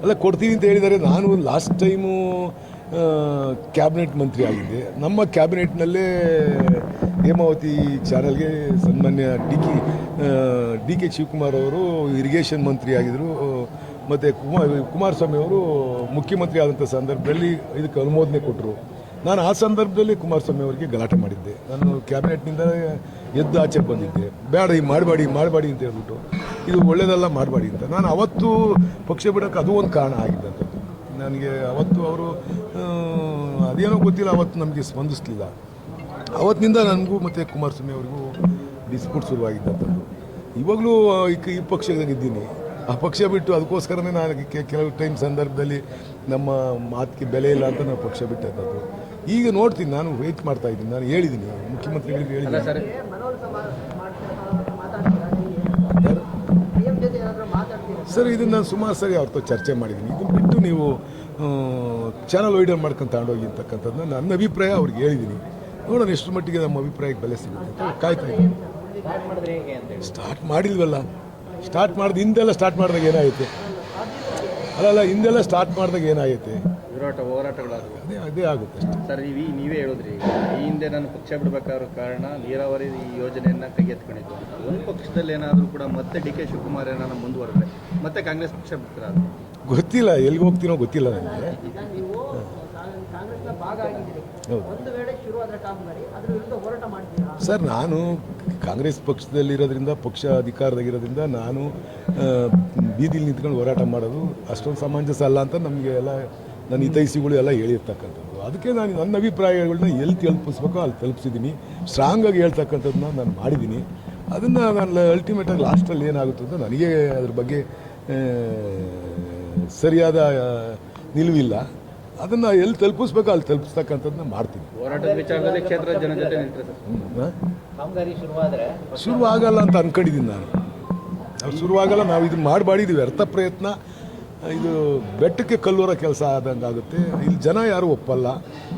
ಅಲ್ಲ ಕೊಡ್ತೀನಿ ಅಂತ ಹೇಳಿದ್ದಾರೆ. ನಾನು ಲಾಸ್ಟ್ ಟೈಮು ಕ್ಯಾಬಿನೆಟ್ ಮಂತ್ರಿ ಆಗಿದ್ದೆ. ನಮ್ಮ ಕ್ಯಾಬಿನೆಟ್ನಲ್ಲೇ ಹೇಮಾವತಿ ಚಾನಲ್ಗೆ ಸನ್ಮಾನ್ಯ ಡಿ ಕೆ ಶಿವಕುಮಾರ್ ಅವರು ಇರಿಗೇಷನ್ ಮಂತ್ರಿ ಆಗಿದ್ದರು. ಮತ್ತು ಕುಮಾರಸ್ವಾಮಿ ಅವರು ಮುಖ್ಯಮಂತ್ರಿ ಆದಂಥ ಸಂದರ್ಭದಲ್ಲಿ ಇದಕ್ಕೆ ಅನುಮೋದನೆ ಕೊಟ್ಟರು. ನಾನು ಆ ಸಂದರ್ಭದಲ್ಲಿ ಕುಮಾರಸ್ವಾಮಿ ಅವರಿಗೆ ಗಲಾಟೆ ಮಾಡಿದ್ದೆ. ನಾನು ಕ್ಯಾಬಿನೆಟ್ನಿಂದ ಎದ್ದು ಆಚೆ ಬಂದಿದ್ದೆ. ಬೇಡ ಈ ಮಾಡಬೇಡಿ ಅಂತ ಹೇಳ್ಬಿಟ್ಟು, ಇದು ಒಳ್ಳೆಯದಲ್ಲ ಮಾಡಬೇಡಿ ಅಂತ. ನಾನು ಅವತ್ತು ಪಕ್ಷ ಬಿಡೋಕ್ಕೆ ಅದು ಒಂದು ಕಾರಣ ಆಗಿದ್ದಂಥದ್ದು. ನನಗೆ ಅವತ್ತು ಅವರು ಅದೇನೋ ಗೊತ್ತಿಲ್ಲ, ಅವತ್ತು ನಮಗೆ ಸ್ಪಂದಿಸಲಿಲ್ಲ. ಅವತ್ತಿನಿಂದ ನನಗೂ ಮತ್ತು ಕುಮಾರಸ್ವಾಮಿ ಅವರಿಗೂ ಡಿಸ್ಪ್ಯೂಟ್ ಶುರುವಾಗಿದ್ದಂಥದ್ದು. ಇವಾಗಲೂ ಈ ಪಕ್ಷದಾಗಿದ್ದೀನಿ. ಆ ಪಕ್ಷ ಬಿಟ್ಟು ಅದಕ್ಕೋಸ್ಕರನೇ ನಾನು ಕೆಲವು ಟೈಮ್ ಸಂದರ್ಭದಲ್ಲಿ ನಮ್ಮ ಮಾತಿಗೆ ಬೆಲೆ ಇಲ್ಲ ಅಂತ ನಾನು ಪಕ್ಷ ಬಿಟ್ಟದ್ದು. ಈಗ ನೋಡ್ತೀನಿ, ನಾನು ವೆಯ್ಟ್ ಮಾಡ್ತಾ ಇದ್ದೀನಿ. ನಾನು ಹೇಳಿದ್ದೀನಿ, ಮುಖ್ಯಮಂತ್ರಿಗಳಿಗೆ ಹೇಳಿದ್ದೀನಿ. ಸರ್, ಇದನ್ನು ನಾನು ಸುಮಾರು ಸರಿ ಅವ್ರದ್ದು ಚರ್ಚೆ ಮಾಡಿದ್ದೀನಿ. ಇದನ್ನು ಬಿಟ್ಟು ನೀವು ಚಾನಲ್ ವೈಡರ್ ಮಾಡ್ಕೊಂಡು ತಗೊಂಡೋಗಿ ಅಂತಕ್ಕಂಥದ್ದು ನನ್ನ ಅಭಿಪ್ರಾಯ ಅವ್ರಿಗೆ ಹೇಳಿದ್ದೀನಿ. ನೋಡೋಣ ಎಷ್ಟು ಮಟ್ಟಿಗೆ ನಮ್ಮ ಅಭಿಪ್ರಾಯಕ್ಕೆ ಬೆಲೆ ಸಿಗುತ್ತೆ ಅಂತ ಕಾಯ್ತಾ ಇದ್ದೀನಿ. ಸ್ಟಾರ್ಟ್ ಮಾಡಿಲ್ವಲ್ಲ, ಸ್ಟಾರ್ಟ್ ಮಾಡಿದ ಹಿಂದೆಲ್ಲ ಸ್ಟಾರ್ಟ್ ಮಾಡಿದಾಗ ಏನಾಗುತ್ತೆ? ಅಲ್ಲ ಹಿಂದೆಲ್ಲ ಸ್ಟಾರ್ಟ್ ಮಾಡಿದಾಗ ಏನಾಗುತ್ತೆ? ಹೋರಾಟಗಳಾದವು, ಅದೇ ಆಗುತ್ತೆ ಅಷ್ಟೇ. ಸರ್, ನೀವೇ ಹೇಳಿದ್ರಿ ಈ ಹಿಂದೆ ನಾನು ಪಕ್ಷ ಬಿಡಬೇಕಾದ ಕಾರಣ ನೀರಾವರಿ ಈ ಯೋಜನೆಯನ್ನು ಕೈಗೆತ್ಕೊಂಡಿದ್ದು. ಒಂದು ಪಕ್ಷದಲ್ಲಿ ಏನಾದರೂ ಕೂಡ ಮತ್ತೆ ಡಿ ಕೆ ಶಿವಕುಮಾರ್ ಏನಾದ್ರು ಮುಂದುವರೆದ್ರೆ ಮತ್ತೆ ಕಾಂಗ್ರೆಸ್ ಪಕ್ಷ ಬಿಡ್ತೀರಾ? ಗೊತ್ತಿಲ್ಲ, ಎಲ್ಲಿಗೆ ಹೋಗ್ತೀನೋ ಗೊತ್ತಿಲ್ಲ ನನಗೆ. ಸರ್, ನಾನು ಕಾಂಗ್ರೆಸ್ ಪಕ್ಷದಲ್ಲಿರೋದ್ರಿಂದ, ಪಕ್ಷ ಅಧಿಕಾರದಾಗಿರೋದ್ರಿಂದ ನಾನು ಬೀದಿಲಿ ನಿಂತ್ಕೊಂಡು ಹೋರಾಟ ಮಾಡೋದು ಅಷ್ಟೊಂದು ಸಮಂಜಸ ಅಲ್ಲ ಅಂತ ನಮಗೆ ಎಲ್ಲ ನನ್ನ ಹಿತೈಷಿಗಳು ಎಲ್ಲ ಹೇಳಿರ್ತಕ್ಕಂಥದ್ದು. ಅದಕ್ಕೆ ನಾನು ನನ್ನ ಅಭಿಪ್ರಾಯಗಳನ್ನ ಎಲ್ಲಿ ತಲುಪಿಸ್ಬೇಕೋ ಅಲ್ಲಿ ತಲುಪಿಸಿದ್ದೀನಿ. ಸ್ಟ್ರಾಂಗಾಗಿ ಹೇಳ್ತಕ್ಕಂಥದ್ದನ್ನ ನಾನು ಮಾಡಿದ್ದೀನಿ. ಅದನ್ನು ನಾನು ಅಲ್ಟಿಮೇಟಾಗಿ ಲಾಸ್ಟಲ್ಲಿ ಏನಾಗುತ್ತೆ ಅಂತ ನನಗೆ ಅದ್ರ ಬಗ್ಗೆ ಸರಿಯಾದ ನಿಲುವಿಲ್ಲ. ಅದನ್ನು ಎಲ್ಲಿ ತಲುಪಿಸ್ಬೇಕೋ ಅಲ್ಲಿ ತಲುಪಿಸ್ತಕ್ಕಂಥದ್ದನ್ನ ಮಾಡ್ತೀನಿ. ಹೋರಾಟದ ವಿಚಾರದಲ್ಲಿ ಕ್ಷೇತ್ರದ ಜನ ಜೊತೆ ಶುರುವಾಗಲ್ಲ ಅಂತ ಅನ್ಕೊಂಡಿದ್ದೀನಿ ನಾನು. ನಾವು ಶುರುವಾಗಲ್ಲ, ನಾವು ಇದನ್ನು ಮಾಡಬಾಡಿದ್ದೀವಿ. ವ್ಯರ್ಥ ಪ್ರಯತ್ನ, ಇದು ಬೆಟ್ಟಕ್ಕೆ ಕಲ್ಲೂರ ಕೆಲಸ ಆದಂಗೆ ಆಗುತ್ತೆ. ಇಲ್ಲಿ ಜನ ಯಾರೂ ಒಪ್ಪಲ್ಲ,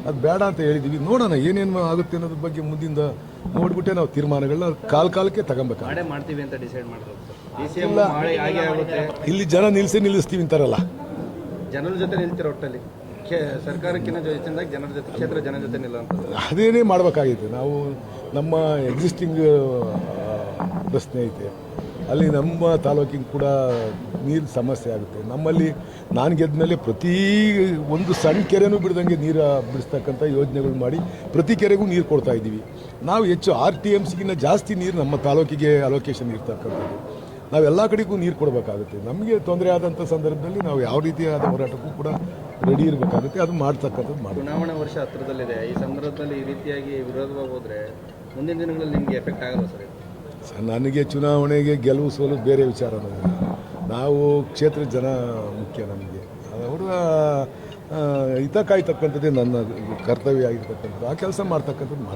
ಅದು ಬೇಡ ಅಂತ ಹೇಳಿದ್ದೀವಿ. ನೋಡೋಣ ಏನೇನು ಆಗುತ್ತೆ ಅನ್ನೋದ್ರ ಬಗ್ಗೆ ಮುಂದಿಂದ ನೋಡಿಬಿಟ್ಟೆ ನಾವು ತೀರ್ಮಾನಗಳನ್ನ ಕಾಲಕ್ಕೆ ತಗೊಬೇಕಾಗುತ್ತೆ. ಮಾಡ್ತೀವಿ ಅಂತ ಡಿಸೈಡ್ ಮಾಡಿದ್ರು. ಇಲ್ಲಿ ಜನ ನಿಲ್ಲಿಸ್ತೀವಿ ಅಂತಾರಲ್ಲ, ಜನರ ಜೊತೆ ನಿಲ್ತಿರೋ ಒಟ್ಟಲ್ಲಿ ಸರ್ಕಾರಕ್ಕಿಂತ ಹೆಚ್ಚಿನದಾಗಿ ಜನರ ಜೊತೆ, ಕ್ಷೇತ್ರ ಜನ ಜೊತೆ ನಿಲ್ಲುವಂಥದ್ದು ಅದೇನೇ ಮಾಡಬೇಕಾಗಿತ್ತು. ನಾವು ನಮ್ಮ ಎಕ್ಸಿಸ್ಟಿಂಗ್ ಪ್ರಶ್ನೆ ಐತೆ, ಅಲ್ಲಿ ನಮ್ಮ ತಾಲೂಕಿಗೆ ಕೂಡ ನೀರು ಸಮಸ್ಯೆ ಆಗುತ್ತೆ. ನಮ್ಮಲ್ಲಿ ನಾನು ಗೆದ್ದ ಮೇಲೆ ಪ್ರತಿ ಒಂದು ಸಣ್ಣ ಕೆರೆನೂ ಬಿಡ್ದಂಗೆ ನೀರು ಬಿಡಿಸ್ತಕ್ಕಂಥ ಯೋಜನೆಗಳು ಮಾಡಿ ಪ್ರತಿ ಕೆರೆಗೂ ನೀರು ಕೊಡ್ತಾ ಇದ್ದೀವಿ. ನಾವು ಹೆಚ್ಚು RTMCಗಿಂತ ಜಾಸ್ತಿ ನೀರು ನಮ್ಮ ತಾಲೂಕಿಗೆ ಅಲೋಕೇಶನ್ ಇರ್ತಕ್ಕಂಥದ್ದು. ನಾವೆಲ್ಲ ಕಡೆಗೂ ನೀರು ಕೊಡಬೇಕಾಗುತ್ತೆ. ನಮಗೆ ತೊಂದರೆ ಆದಂಥ ಸಂದರ್ಭದಲ್ಲಿ ನಾವು ಯಾವ ರೀತಿಯಾದ ಹೋರಾಟಕ್ಕೂ ಕೂಡ ರೆಡಿ ಇರಬೇಕಾಗುತ್ತೆ. ಅದು ಮಾಡ್ತಕ್ಕಂಥದ್ದು ಮಾಡಿ. ಚುನಾವಣಾ ವರ್ಷ ಹತ್ತಿರದಲ್ಲಿದೆ. ಈ ಸಂದರ್ಭದಲ್ಲಿ ಈ ರೀತಿಯಾಗಿ ವಿರೋಧವಾಗಿ ಹೋದರೆ ಮುಂದಿನ ದಿನಗಳಲ್ಲಿ ನಿಮಗೆ ಎಫೆಕ್ಟ್ ಆಗಲ್ಲ ಸರ್? ನನಗೆ ಚುನಾವಣೆಗೆ ಗೆಲುವು ಸೋಲು ಬೇರೆ ವಿಚಾರ. ನನಗೆ ನಾವು ಕ್ಷೇತ್ರ ಜನ ಮುಖ್ಯ. ನಮಗೆ ಅವರ ಹಿತ ಕಾಯ್ತಕ್ಕಂಥದ್ದೇ ನನ್ನ ಕರ್ತವ್ಯ ಆಗಿರ್ತಕ್ಕಂಥದ್ದು. ಆ ಕೆಲಸ ಮಾಡ್ತಕ್ಕಂಥದ್ದು